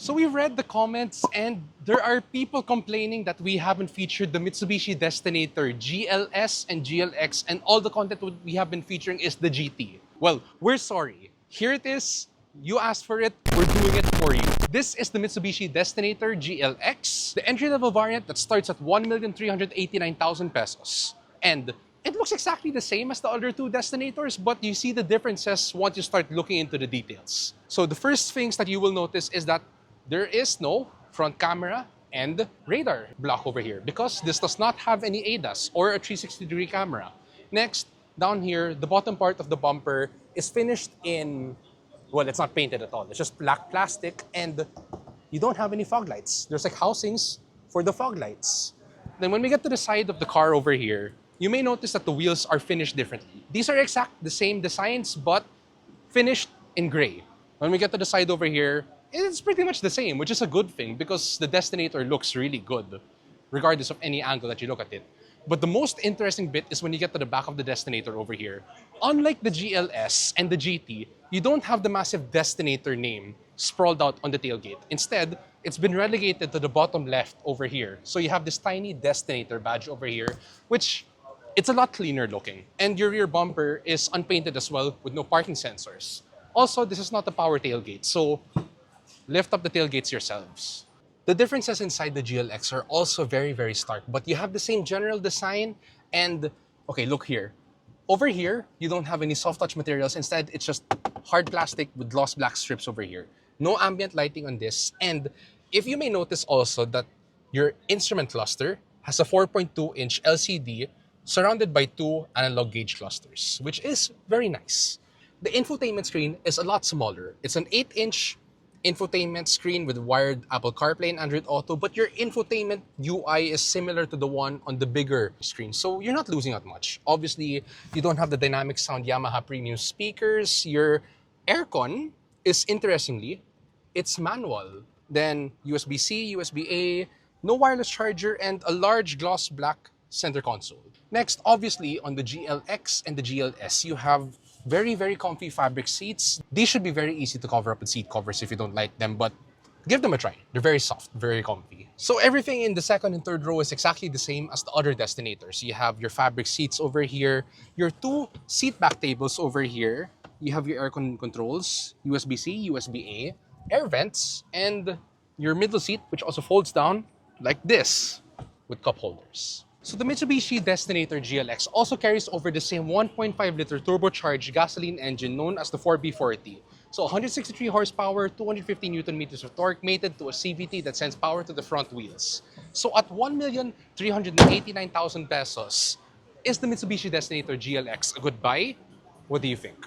So we've read the comments and there are people complaining that we haven't featured the Mitsubishi Destinator GLS and GLX and all the content we have been featuring is the GT. Well, we're sorry. Here it is. You asked for it. We're doing it for you. This is the Mitsubishi Destinator GLX, the entry-level variant that starts at 1,389,000 pesos. And it looks exactly the same as the other two Destinators, but you see the differences once you start looking into the details. So the first things that you will notice is that there is no front camera and radar block over here because this does not have any ADAS or a 360-degree camera. Next, down here, the bottom part of the bumper is finished in, well, it's not painted at all. It's just black plastic and you don't have any fog lights. There's like housings for the fog lights. Then when we get to the side of the car over here, you may notice that the wheels are finished differently. These are exact the same designs, but finished in gray. When we get to the side over here, it's pretty much the same, which is a good thing because the Destinator looks really good, regardless of any angle that you look at it. But the most interesting bit is when you get to the back of the Destinator over here. Unlike the GLS and the GT, you don't have the massive Destinator name sprawled out on the tailgate. Instead, it's been relegated to the bottom left over here. So you have this tiny Destinator badge over here, which it's a lot cleaner looking. And your rear bumper is unpainted as well with no parking sensors. Also, this is not a power tailgate, so lift up the tailgates yourselves. The differences inside the GLX are also very, very stark, but you have the same general design and, okay, look here. Over here, you don't have any soft touch materials. Instead, it's just hard plastic with gloss black strips over here. No ambient lighting on this. And if you may notice also that your instrument cluster has a 4.2-inch LCD surrounded by two analog gauge clusters, which is very nice. The infotainment screen is a lot smaller. It's an 8-inch infotainment screen with wired Apple CarPlay and Android Auto, but your infotainment UI is similar to the one on the bigger screen, so you're not losing out much. Obviously, you don't have the dynamic sound Yamaha premium speakers. Your aircon is, interestingly, it's manual. Then USB-C, USB-A, no wireless charger, and a large gloss black center console. Next, obviously, on the GLX and the GLS, you have very, very comfy fabric seats. These should be very easy to cover up with seat covers if you don't like them, but give them a try. They're very soft, very comfy. So everything in the second and third row is exactly the same as the other Destinators. You have your fabric seats over here, your two seat back tables over here. You have your aircon controls, USB-C, USB-A, air vents, and your middle seat, which also folds down like this with cup holders. So the Mitsubishi Destinator GLX also carries over the same 1.5-liter turbocharged gasoline engine known as the 4B40. So 163 horsepower, 250 Newton meters of torque mated to a CVT that sends power to the front wheels. So at 1,389,000 pesos, is the Mitsubishi Destinator GLX a good buy? What do you think?